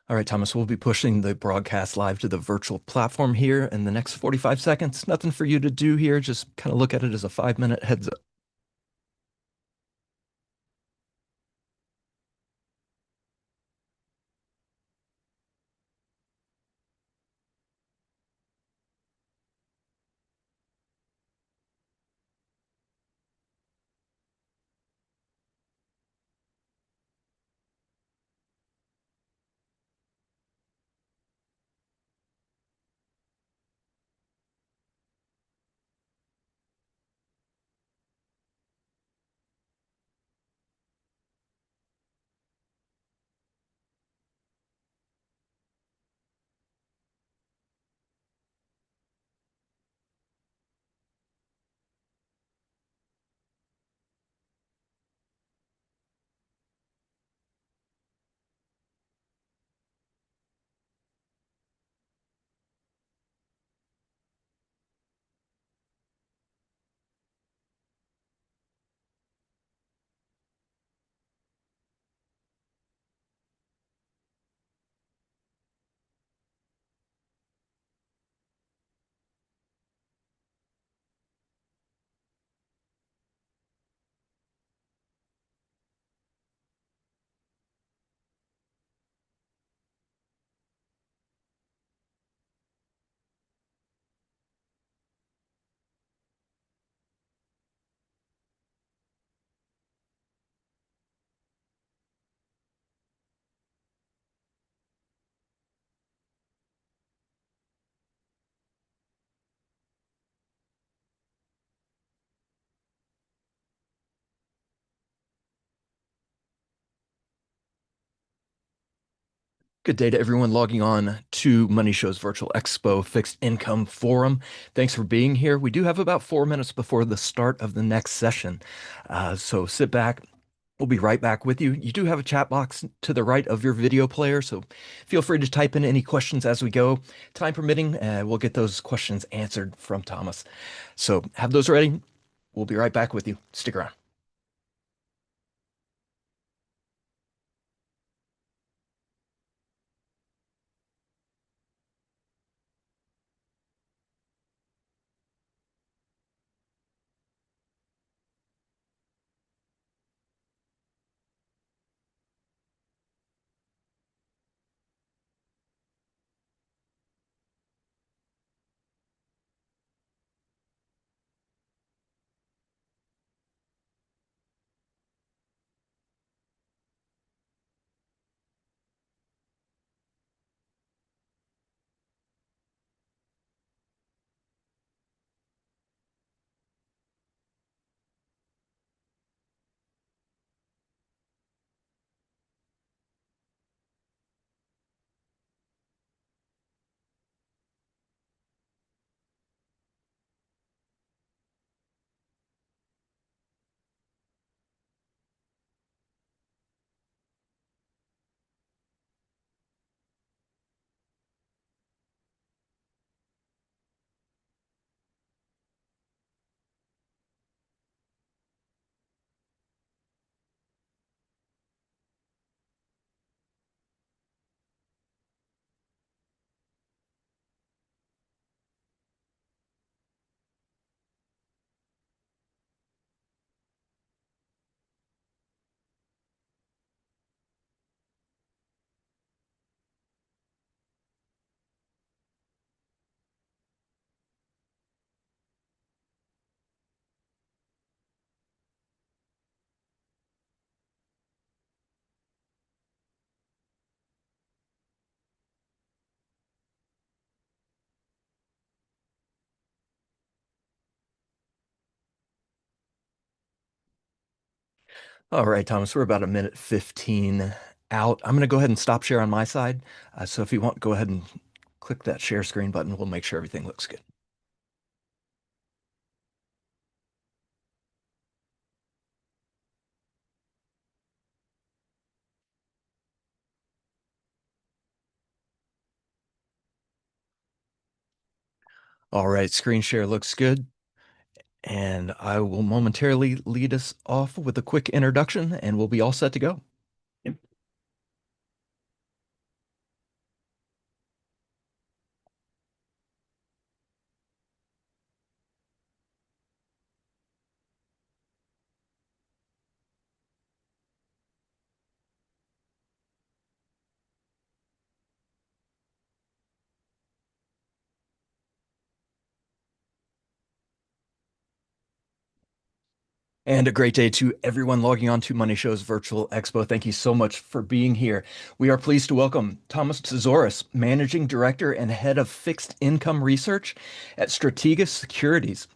All right, Thomas, we'll be pushing the broadcast live to the virtual platform here in the next 45 seconds. Nothing for you to do here. Just kind of look at it as a 5 minute heads up. Good day to everyone logging on to Money Show's Virtual Expo Fixed Income Forum. Thanks for being here. We do have about 4 minutes before the start of the next session. So sit back. We'll be right back with you. You do have a chat box to the right of your video player, so feel free to type in any questions as we go. Time permitting, we'll get those questions answered from Thomas. So have those ready. We'll be right back with you. Stick around. All right, Thomas, we're about a minute 15 out. I'm going to go ahead and stop share on my side. So if you want, go ahead and click that share screen button. We'll make sure everything looks good. All right, screen share looks good. And I will momentarily lead us off with a quick introduction, and we'll be all set to go. And a great day to everyone logging on to Money Show's Virtual Expo. Thank you so much for being here. We are pleased to welcome Thomas Tzouras, Managing Director and Head of Fixed Income Research at Strategas Securities.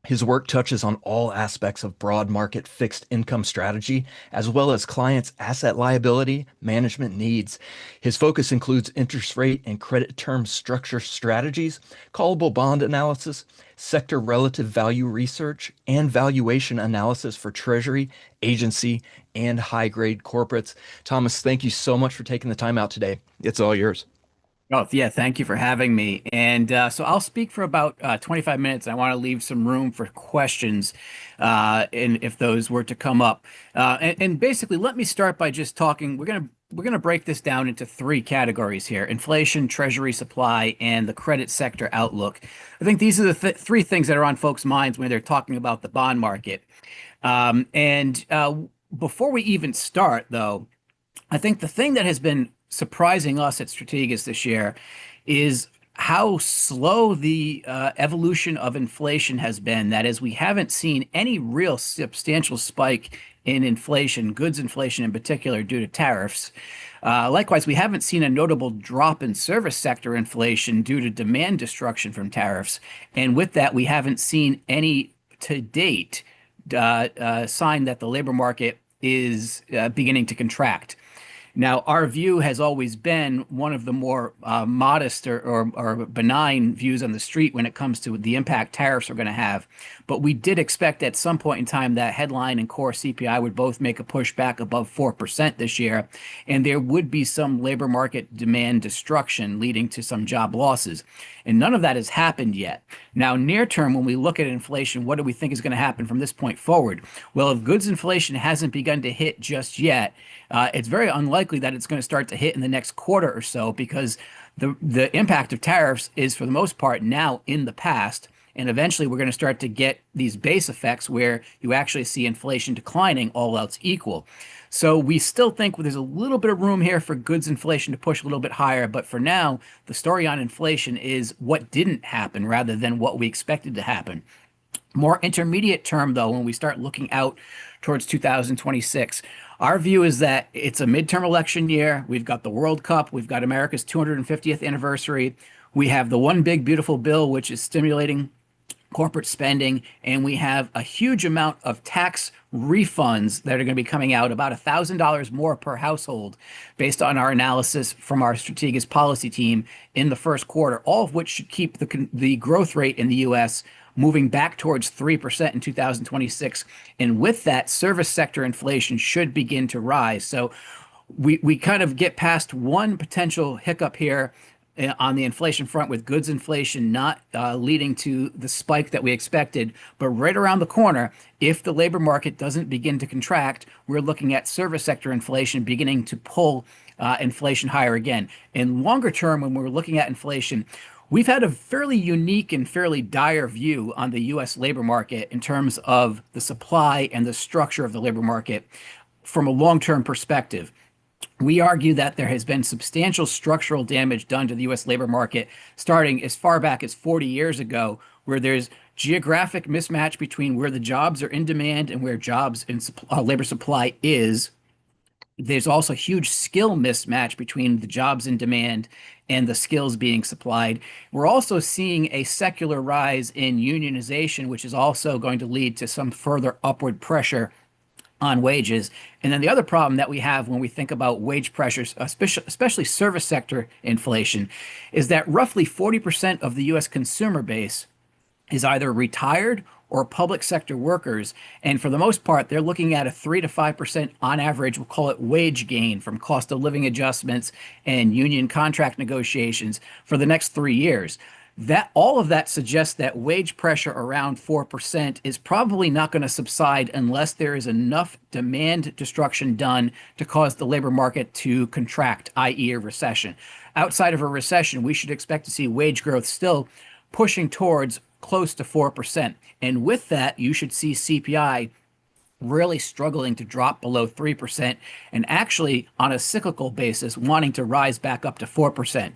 His work touches on all aspects of broad market fixed income strategy, as well as clients' asset liability management needs. His focus includes interest rate and credit term structure strategies, callable bond analysis, sector relative value research, and valuation analysis for treasury, agency, and high grade corporates. Thomas, thank you so much for taking the time out today. It's all yours. Oh, yeah, thank you for having me. And so I'll speak for about 25 minutes. I want to leave some room for questions, and if those were to come up. And basically, let me start by just talking. We're gonna break this down into three categories here: inflation, treasury supply, and the credit sector outlook. I think these are the th three things that are on folks' minds when they're talking about the bond market. And Before we even start, though, I think the thing that has been surprising us at Strategas this year is how slow the evolution of inflation has been. That is, we haven't seen any real substantial spike in inflation, goods inflation in particular, due to tariffs. Likewise, we haven't seen a notable drop in service sector inflation due to demand destruction from tariffs. And with that, we haven't seen any to date sign that the labor market is beginning to contract. Now, our view has always been one of the more modest or benign views on the street when it comes to the impact tariffs are going to have. But we did expect at some point in time that headline and core CPI would both make a push back above 4% this year, and there would be some labor market demand destruction leading to some job losses. And none of that has happened yet. Now, near term, when we look at inflation, what do we think is going to happen from this point forward? Well, if goods inflation hasn't begun to hit just yet, it's very unlikely that it's going to start to hit in the next quarter or so, because the impact of tariffs is, for the most part, now in the past. And eventually we're going to start to get these base effects where you actually see inflation declining, all else equal. So we still think there's a little bit of room here for goods inflation to push a little bit higher. But for now, the story on inflation is what didn't happen rather than what we expected to happen. More intermediate term, though, when we start looking out towards 2026, our view is that it's a midterm election year. We've got the World Cup. We've got America's 250th anniversary. We have the one big beautiful bill, which is stimulating corporate spending, and we have a huge amount of tax refunds that are going to be coming out, about $1,000 more per household, based on our analysis from our Strategas policy team in the first quarter, all of which should keep the growth rate in the U.S. moving back towards 3% in 2026. And with that, service sector inflation should begin to rise. So we kind of get past one potential hiccup here on the inflation front, with goods inflation not leading to the spike that we expected. But right around the corner, if the labor market doesn't begin to contract, we're looking at service sector inflation beginning to pull inflation higher again. In longer term, when we're looking at inflation, we've had a fairly unique and fairly dire view on the U.S. labor market in terms of the supply and the structure of the labor market from a long-term perspective. We argue that there has been substantial structural damage done to the U.S. labor market starting as far back as 40 years ago, where there's geographic mismatch between where the jobs are in demand and where jobs in labor supply is. There's also huge skill mismatch between the jobs in demand and the skills being supplied. We're also seeing a secular rise in unionization, which is also going to lead to some further upward pressure on wages. And then the other problem that we have when we think about wage pressures, especially service sector inflation, is that roughly 40% of the US consumer base is either retired or public sector workers. And for the most part, they're looking at a 3 to 5% on average, we'll call it wage gain, from cost of living adjustments and union contract negotiations for the next 3 years. That all of that suggests that wage pressure around 4% is probably not going to subside unless there is enough demand destruction done to cause the labor market to contract, i.e., a recession. Outside of a recession, we should expect to see wage growth still pushing towards close to 4%. And with that, you should see CPI really struggling to drop below 3%, and actually, on a cyclical basis, wanting to rise back up to 4%.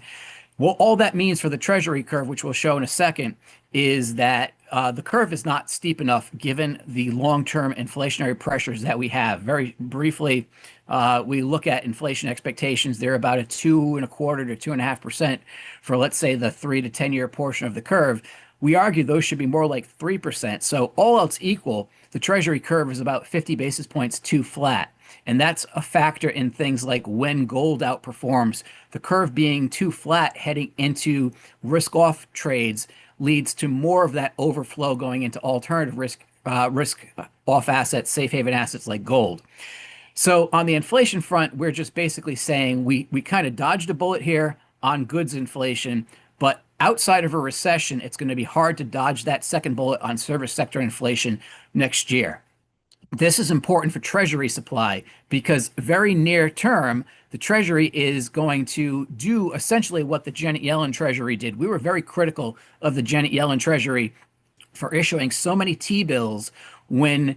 Well, all that means for the Treasury curve, which we'll show in a second, is that the curve is not steep enough given the long-term inflationary pressures that we have. Very briefly, we look at inflation expectations. They're about a 2.25 to 2.5% for, let's say, the 3 to 10 year portion of the curve. We argue those should be more like 3%. So all else equal, the Treasury curve is about 50 basis points too flat. And that's a factor in things like when gold outperforms. The curve being too flat heading into risk-off trades leads to more of that overflow going into alternative risk-off assets, safe haven assets like gold. So on the inflation front, we're just basically saying we kind of dodged a bullet here on goods inflation, but outside of a recession, it's going to be hard to dodge that second bullet on service sector inflation next year. This is important for Treasury supply because very near term, the Treasury is going to do essentially what the Janet Yellen Treasury did. We were very critical of the Janet Yellen Treasury for issuing so many T-bills when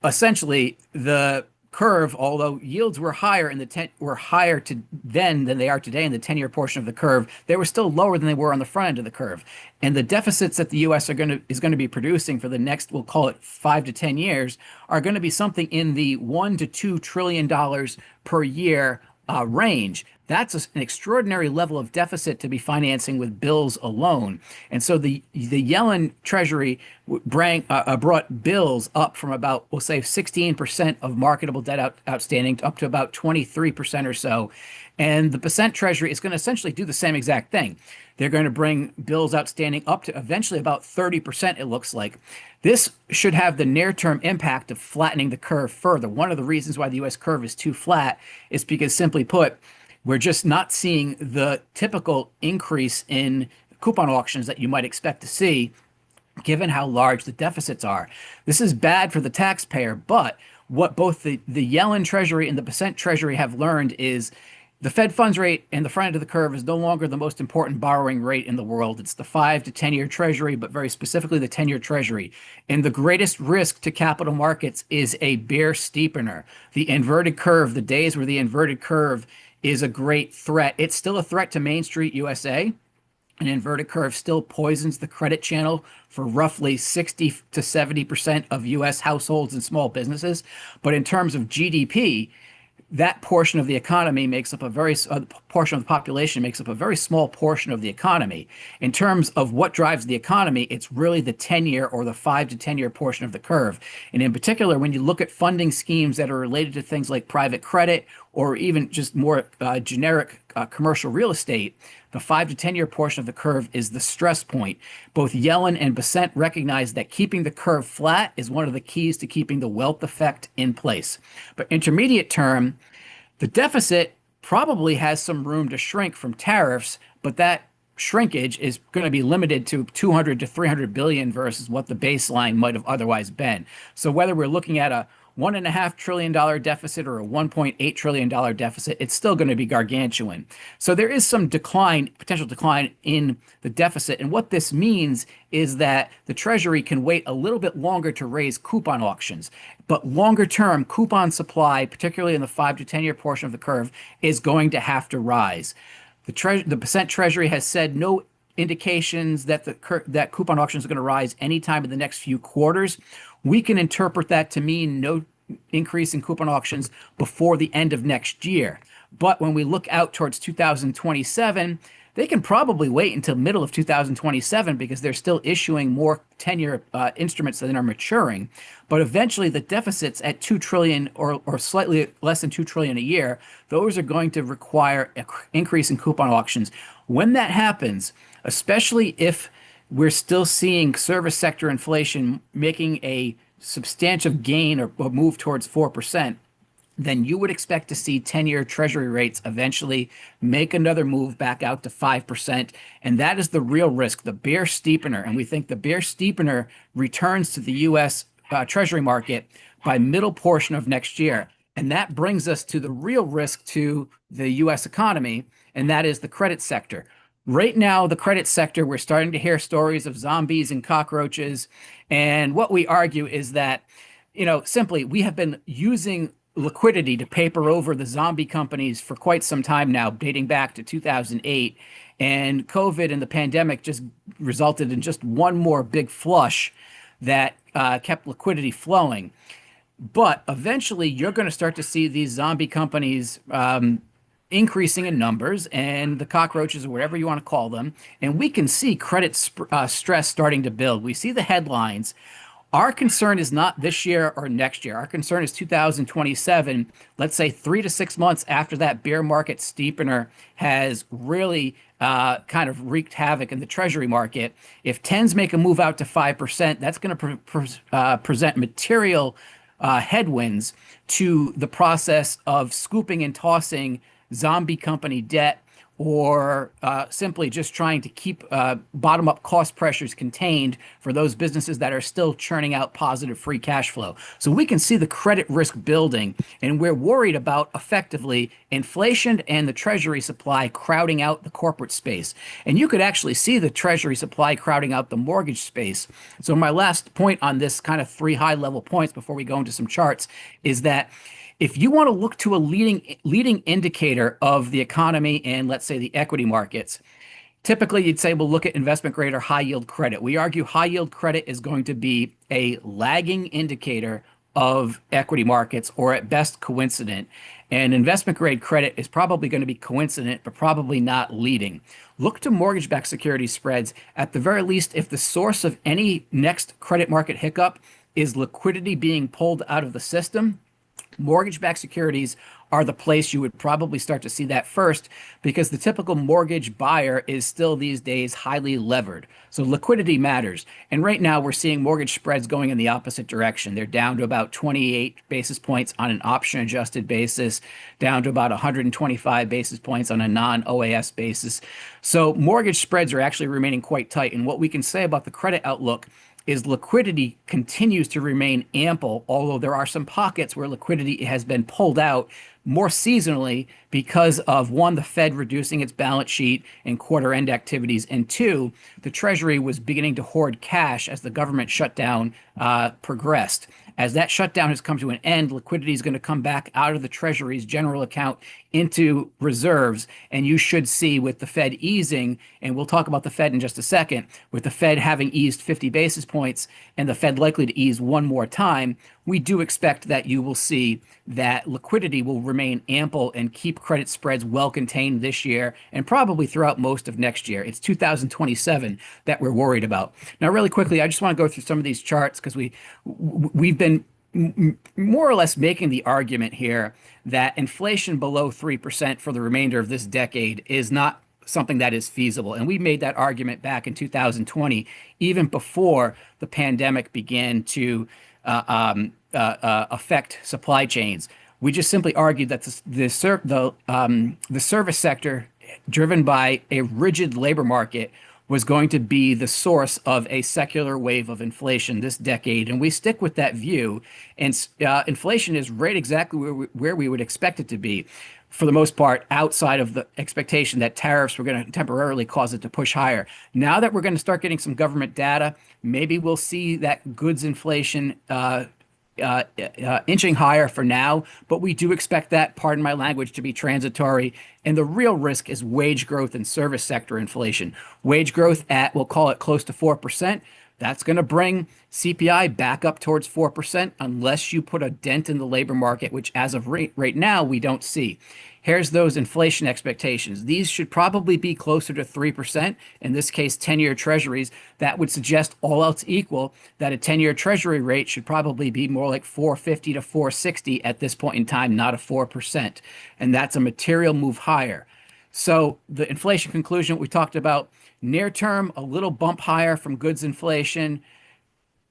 essentially the curve, although yields were higher in the were higher to then than they are today in the 10-year portion of the curve, they were still lower than they were on the front end of the curve. And the deficits that the U.S. is going to be producing for the next, we'll call it 5 to 10 years, are going to be something in the $1 to $2 trillion per year range. That's an extraordinary level of deficit to be financing with bills alone. And so the Yellen Treasury brought bills up from about, we'll say, 16% of marketable debt outstanding up to about 23% or so. And the percent Treasury is going to essentially do the same exact thing. They're going to bring bills outstanding up to eventually about 30%, it looks like. This should have the near-term impact of flattening the curve further. One of the reasons why the U.S. curve is too flat is because, simply put, we're just not seeing the typical increase in coupon auctions that you might expect to see, given how large the deficits are. This is bad for the taxpayer, but what both the Yellen Treasury and the percent Treasury have learned is the Fed funds rate in the front end of the curve is no longer the most important borrowing rate in the world. It's the 5 to 10 year Treasury, but very specifically the 10-year Treasury. And the greatest risk to capital markets is a bear steepener. The inverted curve, the days where the inverted curve is a great threat. It's still a threat to Main Street USA. An inverted curve still poisons the credit channel for roughly 60 to 70% of U.S. households and small businesses. But in terms of GDP, that portion of the economy makes up a very portion of the population makes up a very small portion of the economy. In terms of what drives the economy, it's really the 10-year or the 5 to 10-year portion of the curve. And in particular, when you look at funding schemes that are related to things like private credit or even just more generic commercial real estate, the 5 to 10-year portion of the curve is the stress point. Both Yellen and Bessent recognize that keeping the curve flat is one of the keys to keeping the wealth effect in place. But intermediate term, the deficit probably has some room to shrink from tariffs, but that shrinkage is going to be limited to 200 to 300 billion versus what the baseline might have otherwise been. So whether we're looking at a $1.5 trillion deficit or a $1.8 trillion deficit, it's still going to be gargantuan. So there is some potential decline in the deficit. And what this means is that the Treasury can wait a little bit longer to raise coupon auctions. But longer term, coupon supply, particularly in the 5 to 10 year portion of the curve, is going to have to rise. The percent Treasury has said no indications that that coupon auctions are going to rise anytime in the next few quarters. We can interpret that to mean no increase in coupon auctions before the end of next year. But when we look out towards 2027, they can probably wait until middle of 2027 because they're still issuing more 10-year instruments than are maturing. But eventually the deficits at 2 trillion or slightly less than 2 trillion a year, those are going to require an increase in coupon auctions. When that happens, especially if we're still seeing service sector inflation making a substantial gain or move towards 4%, then you would expect to see 10-year Treasury rates eventually make another move back out to 5%. And that is the real risk, the bear steepener. And we think the bear steepener returns to the U.S. Treasury market by middle portion of next year. And that brings us to the real risk to the U.S. economy, and that is the credit sector. Right now, the credit sector, we're starting to hear stories of zombies and cockroaches. And what we argue is that, simply we have been using liquidity to paper over the zombie companies for quite some time now, dating back to 2008. And COVID and the pandemic just resulted in just one more big flush that kept liquidity flowing. But eventually, you're going to start to see these zombie companies increasing in numbers and the cockroaches or whatever you want to call them. And we can see stress starting to build. We see the headlines. Our concern is not this year or next year. Our concern is 2027, let's say 3 to 6 months after that bear market steepener has really kind of wreaked havoc in the treasury market. If tens make a move out to 5%, that's going to present material headwinds to the process of scooping and tossing zombie company debt, or simply just trying to keep bottom-up cost pressures contained for those businesses that are still churning out positive free cash flow. So we can see the credit risk building, and we're worried about effectively inflation and the treasury supply crowding out the corporate space. And you could actually see the treasury supply crowding out the mortgage space. So my last point on this, kind of three high-level points before we go into some charts, is that if you want to look to a leading indicator of the economy and, let's say, the equity markets, typically you'd say, well, look at investment grade or high yield credit. We argue high yield credit is going to be a lagging indicator of equity markets, or at best coincident. And investment grade credit is probably going to be coincident, but probably not leading. Look to mortgage-backed security spreads. At the very least, if the source of any next credit market hiccup is liquidity being pulled out of the system, mortgage-backed securities are the place you would probably start to see that first, because the typical mortgage buyer is still these days highly levered. So liquidity matters. And right now we're seeing mortgage spreads going in the opposite direction. They're down to about 28 basis points on an option adjusted basis, down to about 125 basis points on a non-OAS basis. So mortgage spreads are actually remaining quite tight. And what we can say about the credit outlook is liquidity continues to remain ample, although there are some pockets where liquidity has been pulled out more seasonally because of, one, the Fed reducing its balance sheet and quarter end activities, and two, the Treasury was beginning to hoard cash as the government shutdown progressed. As that shutdown has come to an end, liquidity is going to come back out of the Treasury's general account into reserves. And you should see, with the Fed easing, and we'll talk about the Fed in just a second, with the Fed having eased 50 basis points and the Fed likely to ease one more time, we do expect that you will see that liquidity will remain ample and keep credit spreads well contained this year and probably throughout most of next year. It's 2027 that we're worried about. Now, really quickly, I just want to go through some of these charts because we've been more or less making the argument here that inflation below 3% for the remainder of this decade is not something that is feasible. And we made that argument back in 2020, even before the pandemic began to affect supply chains. We just simply argued that the service sector, driven by a rigid labor market, was going to be the source of a secular wave of inflation this decade. And we stick with that view. And inflation is right exactly where we would expect it to be, for the most part, outside of the expectation that tariffs were going to temporarily cause it to push higher. Now that we're going to start getting some government data, maybe we'll see that goods inflation inching higher for now, but we do expect that, pardon my language, to be transitory. And the real risk is wage growth and service sector inflation. Wage growth at, we'll call it close to 4%. That's going to bring CPI back up towards 4% unless you put a dent in the labor market, which as of right now, we don't see. Here's those inflation expectations. These should probably be closer to 3%, in this case, 10-year treasuries. That would suggest, all else equal, that a 10-year treasury rate should probably be more like 450 to 460 at this point in time, not a 4%. And that's a material move higher. So the inflation conclusion we talked about, near term, a little bump higher from goods inflation.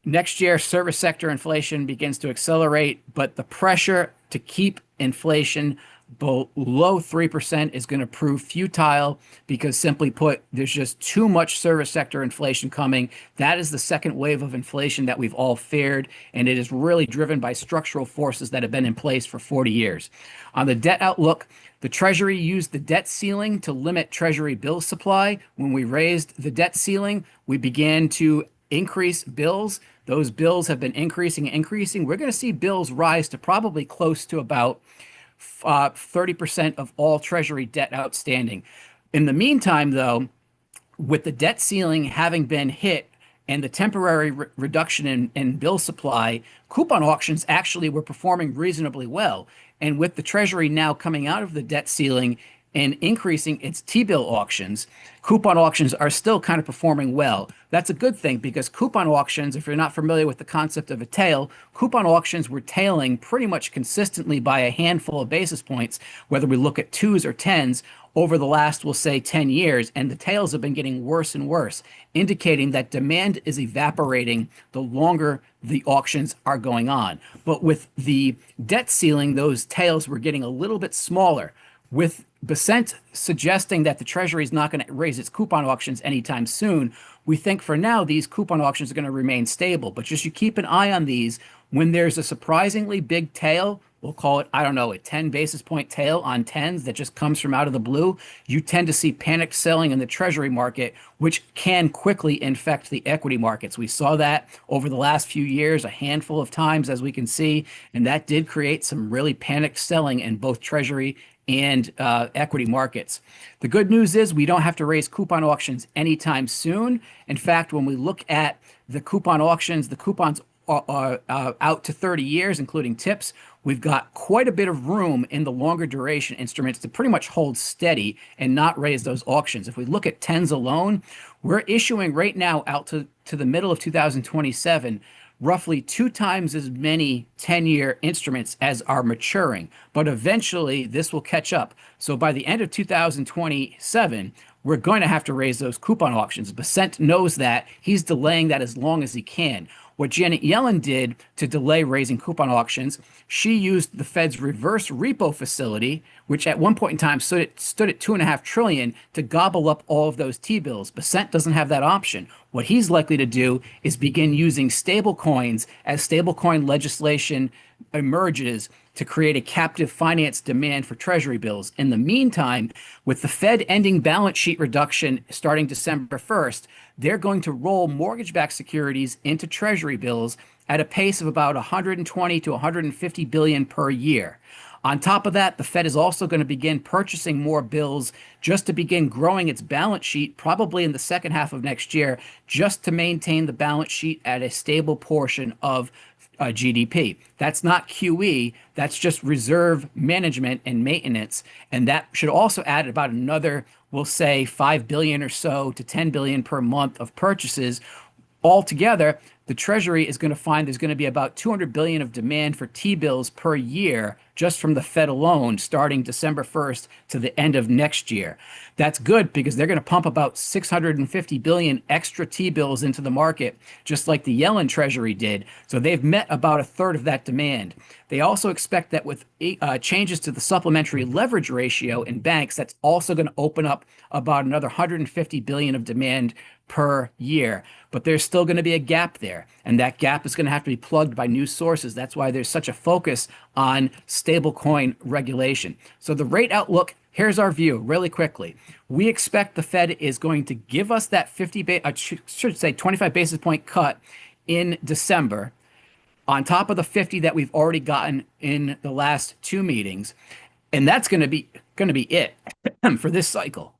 Next year, service sector inflation begins to accelerate, but the pressure to keep inflation below 3% is going to prove futile because, simply put, there's just too much service sector inflation coming. That is the second wave of inflation that we've all feared, and it is really driven by structural forces that have been in place for 40 years. On the debt outlook, the Treasury used the debt ceiling to limit Treasury bill supply. When we raised the debt ceiling, we began to increase bills. Those bills have been increasing and increasing. We're going to see bills rise to probably close to about 30% of all Treasury debt outstanding. In the meantime, though, with the debt ceiling having been hit and the temporary reduction in bill supply, coupon auctions actually were performing reasonably well. And with the Treasury now coming out of the debt ceiling and increasing its T-bill auctions, coupon auctions are still kind of performing well. That's a good thing because coupon auctions, if you're not familiar with the concept of a tail, coupon auctions were tailing pretty much consistently by a handful of basis points, whether we look at twos or tens, over the last, we'll say, 10 years, and the tails have been getting worse and worse, indicating that demand is evaporating the longer the auctions are going on. But with the debt ceiling, those tails were getting a little bit smaller. With Bessent suggesting that the Treasury is not going to raise its coupon auctions anytime soon, we think for now these coupon auctions are going to remain stable. But just you keep an eye on these. When there's a surprisingly big tail, we'll call it, I don't know, a 10 basis point tail on tens that just comes from out of the blue, you tend to see panic selling in the Treasury market, which can quickly infect the equity markets. We saw that over the last few years, a handful of times, as we can see, and that did create some really panic selling in both Treasury and equity markets. The good news is we don't have to raise coupon auctions anytime soon. In fact, when we look at the coupon auctions, the coupons are out to 30 years, including tips. We've got quite a bit of room in the longer duration instruments to pretty much hold steady and not raise those auctions. If we look at tens alone, we're issuing right now out to the middle of 2027 roughly 2 times as many 10-year instruments as are maturing. But eventually, this will catch up. So by the end of 2027, we're going to have to raise those coupon auctions. Bessent knows that. He's delaying that as long as he can. What Janet Yellen did to delay raising coupon auctions, she used the Fed's reverse repo facility, which at one point in time stood at $2.5 trillion, to gobble up all of those T-bills. Bessent doesn't have that option. What he's likely to do is begin using stable coins as stablecoin legislation emerges to create a captive finance demand for Treasury bills. In the meantime, with the Fed ending balance sheet reduction starting December 1st, they're going to roll mortgage-backed securities into Treasury bills at a pace of about 120 to 150 billion per year. On top of that, the Fed is also going to begin purchasing more bills just to begin growing its balance sheet, probably in the second half of next year, just to maintain the balance sheet at a stable portion of GDP. That's not QE, that's just reserve management and maintenance. And that should also add about another, we'll say, 5 billion or so to 10 billion per month of purchases. Altogether, the Treasury is going to find there's going to be about 200 billion of demand for T-bills per year just from the Fed alone, starting December 1st to the end of next year. That's good because they're going to pump about 650 billion extra T-bills into the market, just like the Yellen Treasury did. So they've met about a third of that demand. They also expect that with changes to the supplementary leverage ratio in banks, that's also going to open up about another 150 billion of demand per year. But there's still going to be a gap there, and that gap is going to have to be plugged by new sources. That's why there's such a focus on stablecoin regulation. So the rate outlook, here's our view really quickly. We expect the Fed is going to give us that 25 basis point cut in December on top of the 50 that we've already gotten in the last 2 meetings. And that's going to be it for this cycle.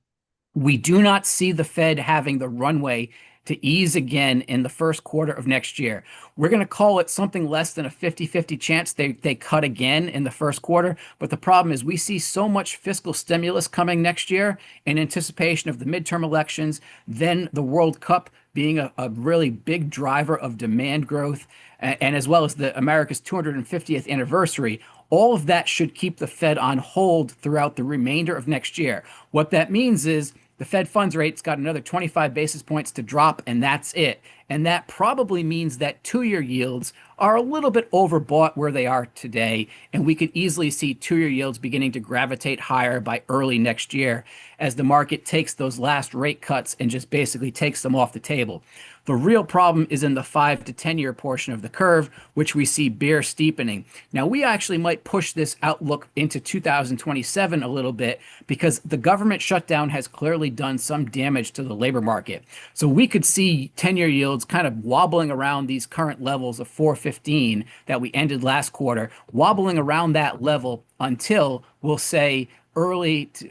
We do not see the Fed having the runway to ease again in the first quarter of next year. We're going to call it something less than a 50-50 chance they cut again in the first quarter. But the problem is we see so much fiscal stimulus coming next year in anticipation of the midterm elections, then the World Cup being a really big driver of demand growth, and as well as the America's 250th anniversary. All of that should keep the Fed on hold throughout the remainder of next year. What that means is the Fed funds rate's got another 25 basis points to drop, and that's it. And that probably means that 2-year yields are a little bit overbought where they are today, and we could easily see 2-year yields beginning to gravitate higher by early next year as the market takes those last rate cuts and just basically takes them off the table. The real problem is in the 5 to 10-year portion of the curve, which we see bear steepening. Now, we actually might push this outlook into 2027 a little bit because the government shutdown has clearly done some damage to the labor market. So we could see 10-year yields yields kind of wobbling around these current levels of 415 that we ended last quarter, wobbling around that level until we'll say next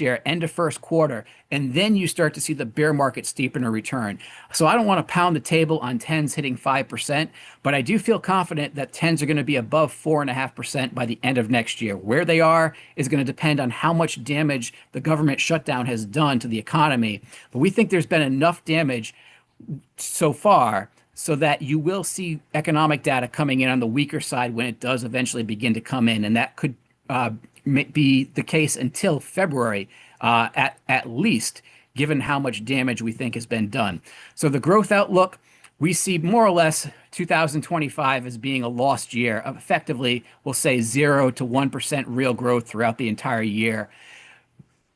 year, end of first quarter, and then you start to see the bear market steepen or return. So I don't want to pound the table on tens hitting 5%, but I do feel confident that tens are going to be above 4.5% by the end of next year. Where they are is going to depend on how much damage the government shutdown has done to the economy. But we think there's been enough damage so far so that you will see economic data coming in on the weaker side when it does eventually begin to come in, and that could be the case until February, at least, given how much damage we think has been done. So the growth outlook, we see more or less 2025 as being a lost year. Effectively, we'll say 0 to 1% real growth throughout the entire year.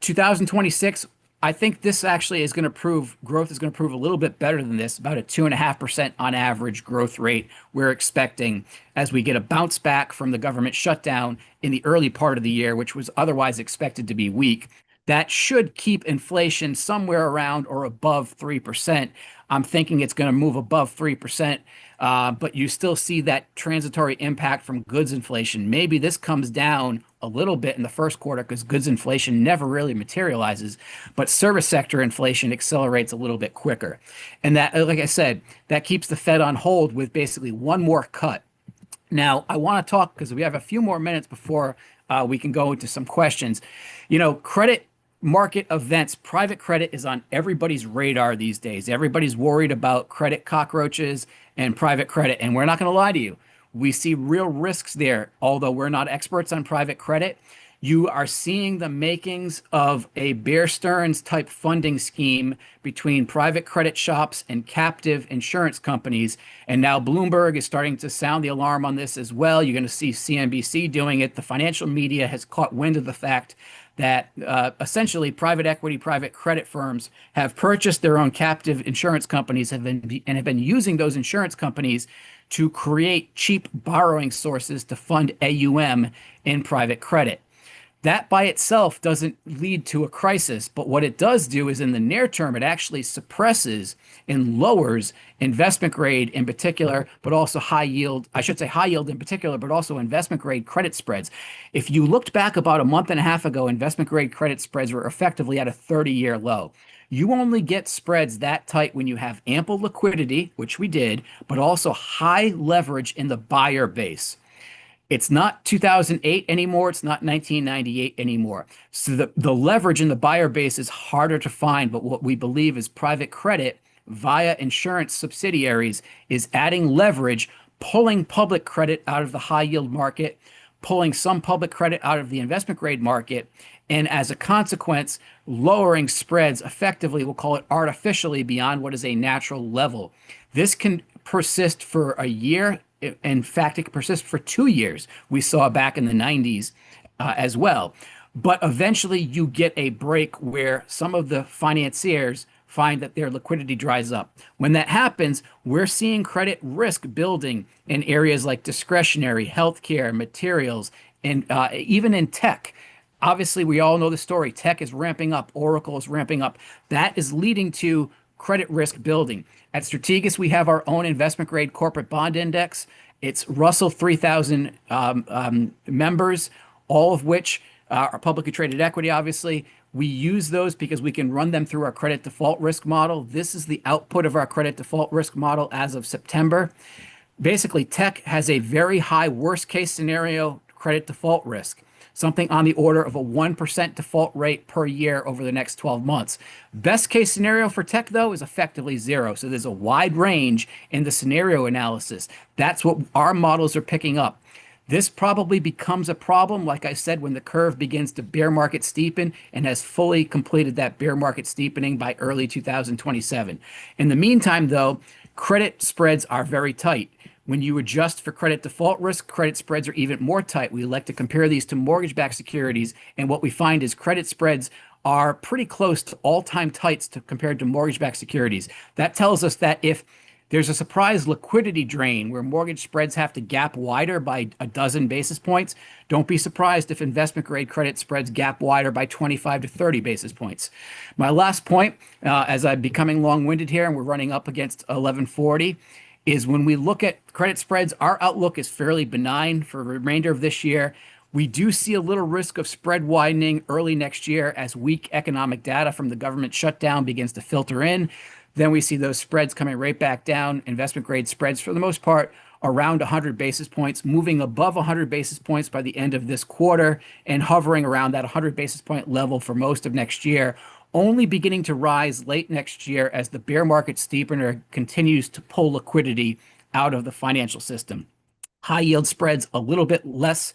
2026, I think this actually is going to prove growth is going to prove a little bit better than this, about a 2.5% on average growth rate we're expecting as we get a bounce back from the government shutdown in the early part of the year, which was otherwise expected to be weak. That should keep inflation somewhere around or above 3%. I'm thinking it's going to move above 3%, but you still see that transitory impact from goods inflation. Maybe this comes down a little bit in the first quarter because goods inflation never really materializes, but service sector inflation accelerates a little bit quicker. And that, like I said, that keeps the Fed on hold with basically one more cut. Now, I want to talk because we have a few more minutes before we can go into some questions. Credit market events, private credit is on everybody's radar these days. Everybody's worried about credit cockroaches and private credit. And we're not going to lie to you. We see real risks there. Although we're not experts on private credit, you are seeing the makings of a Bear Stearns type funding scheme between private credit shops and captive insurance companies. And now Bloomberg is starting to sound the alarm on this as well. You're going to see CNBC doing it. The financial media has caught wind of the fact that essentially private equity, private credit firms have purchased their own captive insurance companies and have been using those insurance companies to create cheap borrowing sources to fund AUM in private credit. That by itself doesn't lead to a crisis, but what it does do is in the near term, it actually suppresses and lowers investment grade in particular, but also high yield, I should say high yield in particular, but also investment grade credit spreads. If you looked back about a month and a half ago, investment grade credit spreads were effectively at a 30-year low. You only get spreads that tight when you have ample liquidity, which we did, but also high leverage in the buyer base. It's not 2008 anymore. It's not 1998 anymore. So the leverage in the buyer base is harder to find. But what we believe is private credit via insurance subsidiaries is adding leverage, pulling public credit out of the high yield market, pulling some public credit out of the investment grade market, and as a consequence, lowering spreads effectively, we'll call it artificially, beyond what is a natural level. This can persist for a year. In fact, it can persist for 2 years. We saw back in the 90s as well. But eventually you get a break where some of the financiers find that their liquidity dries up. When that happens, we're seeing credit risk building in areas like discretionary, healthcare, materials, and even in tech. Obviously, we all know the story. Tech is ramping up. Oracle is ramping up. That is leading to credit risk building. At Strategas, we have our own investment grade corporate bond index. It's Russell 3000 members, all of which are publicly traded equity, obviously. We use those because we can run them through our credit default risk model. This is the output of our credit default risk model as of September. Basically, tech has a very high worst case scenario credit default risk, something on the order of a 1% default rate per year over the next 12 months. Best case scenario for tech, though, is effectively 0. So there's a wide range in the scenario analysis. That's what our models are picking up. This probably becomes a problem, like I said, when the curve begins to bear market steepen and has fully completed that bear market steepening by early 2027. In the meantime, though, credit spreads are very tight. When you adjust for credit default risk, credit spreads are even more tight. We like to compare these to mortgage-backed securities, and what we find is credit spreads are pretty close to all-time tights compared to mortgage-backed securities. That tells us that if There's a surprise liquidity drain where mortgage spreads have to gap wider by a dozen basis points. Don't be surprised if investment grade credit spreads gap wider by 25 to 30 basis points. My last point, as I'm becoming long-winded here and we're running up against 1140, is when we look at credit spreads, our outlook is fairly benign for the remainder of this year. We do see a little risk of spread widening early next year as weak economic data from the government shutdown begins to filter in. Then we see those spreads coming right back down. Investment grade spreads, for the most part, around 100 basis points, moving above 100 basis points by the end of this quarter and hovering around that 100 basis point level for most of next year, only beginning to rise late next year as the bear market steepener continues to pull liquidity out of the financial system. High yield spreads a little bit less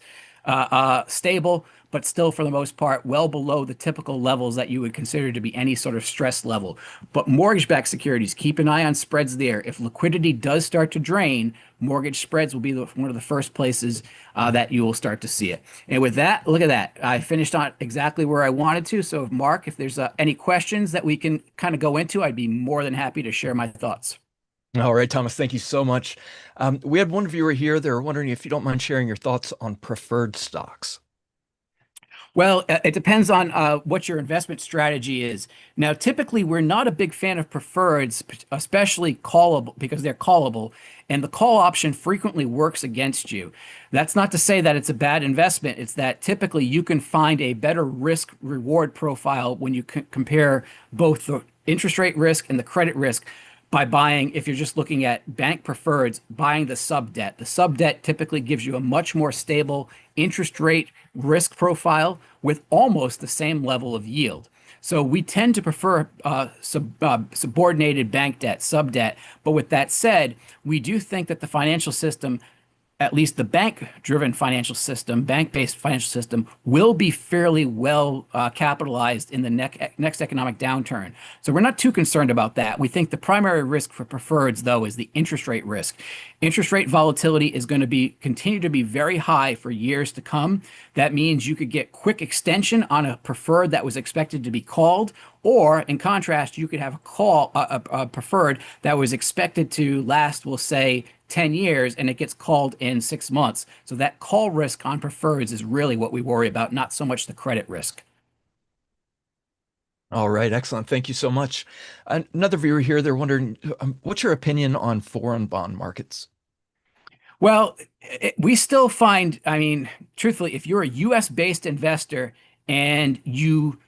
stable, but still, for the most part, well below the typical levels that you would consider to be any sort of stress level. But mortgage-backed securities, keep an eye on spreads there. If liquidity does start to drain, mortgage spreads will be one of the first places that you will start to see it. And with that, look at that. I finished on exactly where I wanted to. So, Mark, if there's any questions that we can kind of go into, I'd be more than happy to share my thoughts. All right, Thomas, thank you so much. We had one viewer here. They're wondering if you don't mind sharing your thoughts on preferred stocks. Well, it depends on what your investment strategy is. Now, typically, we're not a big fan of preferreds, especially callable, because they're callable, and the call option frequently works against you. That's not to say that it's a bad investment. It's that typically you can find a better risk reward profile when you compare both the interest rate risk and the credit risk by buying, if you're just looking at bank preferreds, buying the sub debt. The sub debt typically gives you a much more stable interest rate risk profile with almost the same level of yield. So we tend to prefer subordinated bank debt, sub debt. But with that said, we do think that the financial system, at least the bank-driven financial system, bank-based financial system, will be fairly well capitalized in the next economic downturn. So we're not too concerned about that. We think the primary risk for preferreds, though, is the interest rate risk. Interest rate volatility is going to continue to be very high for years to come. That means you could get quick extension on a preferred that was expected to be called, or in contrast, you could have a preferred that was expected to last, we'll say, 10 years and it gets called in 6 months. So that call risk on preferreds is really what we worry about, not so much the credit risk. All right, excellent. Thank you so much. Another viewer here, they're wondering, what's your opinion on foreign bond markets? Well, we still find, I mean, truthfully, if you're a US based investor and you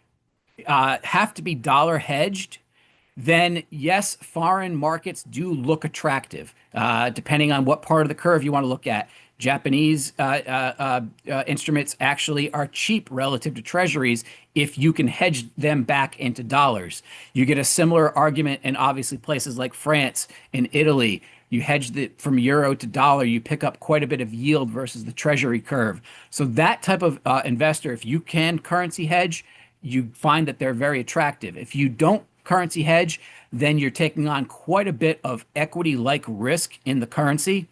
have to be dollar hedged, then yes, foreign markets do look attractive, depending on what part of the curve you want to look at. Japanese instruments actually are cheap relative to treasuries if you can hedge them back into dollars. You get a similar argument in obviously places like France and Italy. You hedge from euro to dollar, you pick up quite a bit of yield versus the treasury curve. So that type of investor, if you can currency hedge, you find that they're very attractive. If you don't currency hedge, then you're taking on quite a bit of equity-like risk in the currency.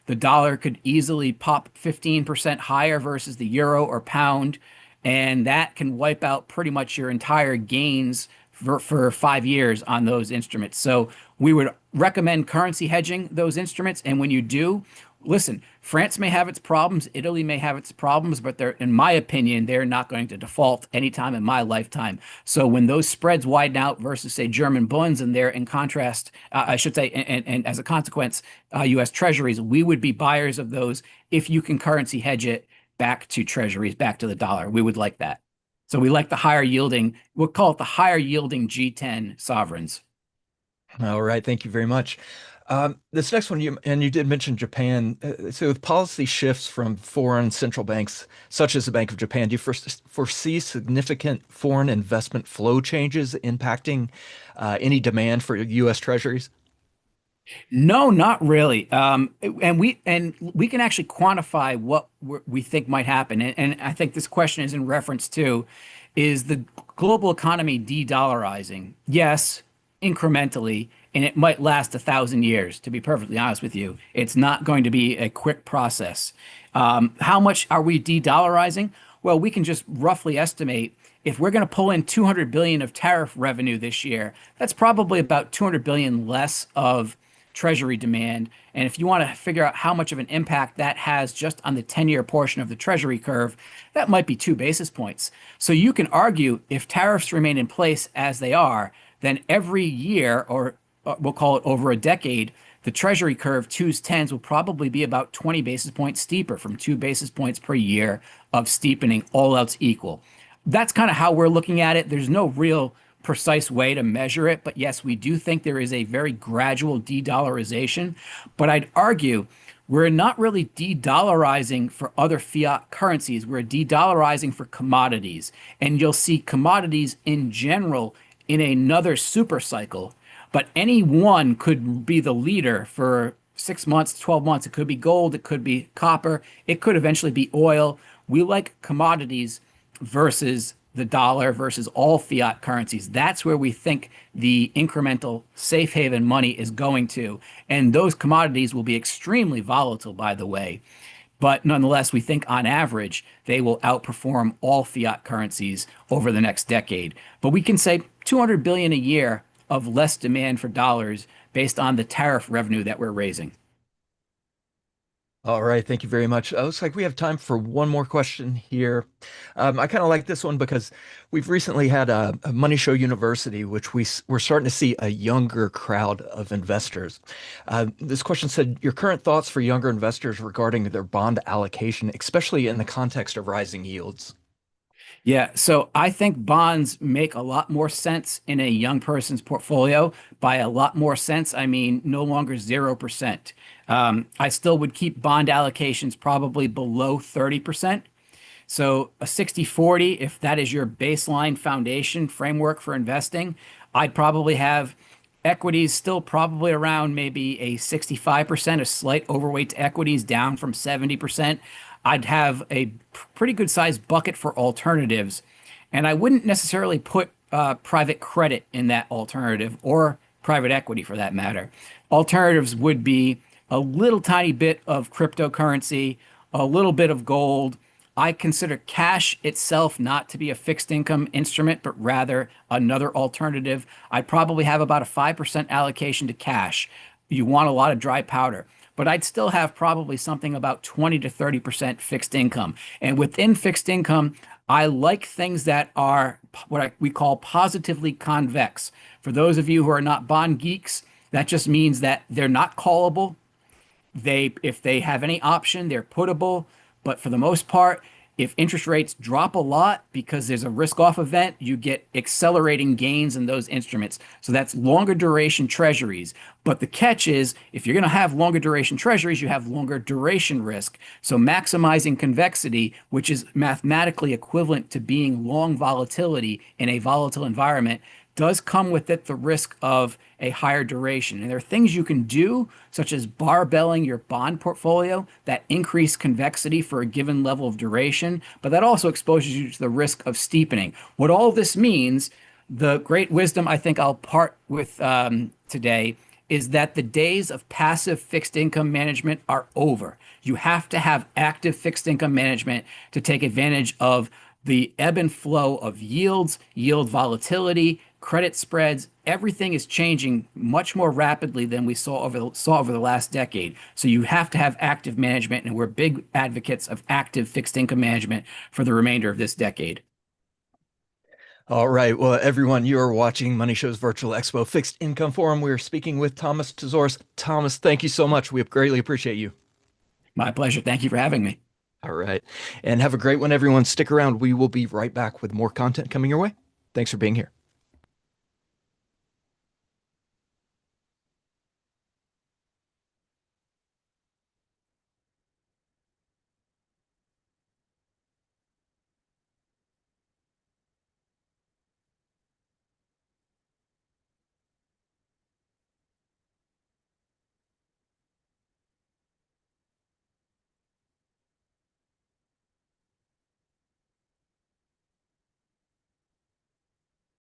The dollar could easily pop 15% higher versus the euro or pound, and that can wipe out pretty much your entire gains for 5 years on those instruments. So we would recommend currency hedging those instruments, and when you do, listen, France may have its problems, Italy may have its problems, but they're, in my opinion, they're not going to default anytime in my lifetime. So when those spreads widen out versus, say, German bonds, and they're in contrast, I should say, and as a consequence, U.S. Treasuries, we would be buyers of those if you can currency hedge it back to Treasuries, back to the dollar. We would like that. So we like the higher yielding, we'll call it the higher yielding G10 sovereigns. All right, thank you very much. This next one, you did mention Japan. So with policy shifts from foreign central banks, such as the Bank of Japan, do you foresee significant foreign investment flow changes impacting any demand for U.S. treasuries? No, not really. And we can actually quantify what we think might happen. And I think this question is in reference to, is the global economy de-dollarizing? Yes, incrementally, and it might last 1,000 years, to be perfectly honest with you. It's not going to be a quick process. How much are we de-dollarizing? Well, we can just roughly estimate if we're going to pull in 200 billion of tariff revenue this year, that's probably about 200 billion less of treasury demand. And if you want to figure out how much of an impact that has just on the 10-year portion of the treasury curve, that might be 2 basis points. So you can argue if tariffs remain in place as they are, then every year, or we'll call it over a decade, the treasury curve, twos, tens, will probably be about 20 basis points steeper from 2 basis points per year of steepening, all else equal. That's kind of how we're looking at it. There's no real precise way to measure it, but yes, we do think there is a very gradual de-dollarization. But I'd argue we're not really de-dollarizing for other fiat currencies. We're de-dollarizing for commodities. And you'll see commodities in general in another super cycle, but any one could be the leader for 6 months, 12 months. It could be gold, it could be copper, it could eventually be oil. We like commodities versus the dollar versus all fiat currencies. That's where we think the incremental safe haven money is going to. And those commodities will be extremely volatile, by the way. But nonetheless, we think on average, they will outperform all fiat currencies over the next decade. But we can say 200 billion a year of less demand for dollars based on the tariff revenue that we're raising. All right, thank you very much. Looks like we have time for one more question here. I kind of like this one because we've recently had a Money Show University, which we're starting to see a younger crowd of investors. This question said, your current thoughts for younger investors regarding their bond allocation, especially in the context of rising yields. Yeah, so I think bonds make a lot more sense in a young person's portfolio. By a lot more sense, I mean no longer 0%. I still would keep bond allocations probably below 30%. So a 60-40, if that is your baseline foundation framework for investing, I'd probably have equities still probably around maybe a 65%, a slight overweight to equities down from 70%. I'd have a pretty good sized bucket for alternatives. And I wouldn't necessarily put private credit in that alternative or private equity for that matter. Alternatives would be a little tiny bit of cryptocurrency, a little bit of gold. I consider cash itself not to be a fixed income instrument, but rather another alternative. I'd probably have about a 5% allocation to cash. You want a lot of dry powder, but I'd still have probably something about 20 to 30% fixed income. And within fixed income, I like things that are we call positively convex. For those of you who are not bond geeks, that just means that they're not callable. If they have any option, they're puttable. But for the most part, if interest rates drop a lot because there's a risk-off event, you get accelerating gains in those instruments. So that's longer duration treasuries. But the catch is, if you're going to have longer duration treasuries, you have longer duration risk. So maximizing convexity, which is mathematically equivalent to being long volatility in a volatile environment, does come with it the risk of a higher duration. And there are things you can do, such as barbelling your bond portfolio, that increase convexity for a given level of duration, but that also exposes you to the risk of steepening. What all this means, the great wisdom I think I'll part with today, is that the days of passive fixed income management are over. You have to have active fixed income management to take advantage of the ebb and flow of yields, yield volatility, credit spreads. Everything is changing much more rapidly than we saw over the last decade. So you have to have active management, and we're big advocates of active fixed income management for the remainder of this decade. All right. Well, everyone, you are watching Money Show's Virtual Expo Fixed Income Forum. We're speaking with Thomas Tzouras. Thomas, thank you so much. We greatly appreciate you. My pleasure. Thank you for having me. All right. And have a great one, everyone. Stick around. We will be right back with more content coming your way. Thanks for being here.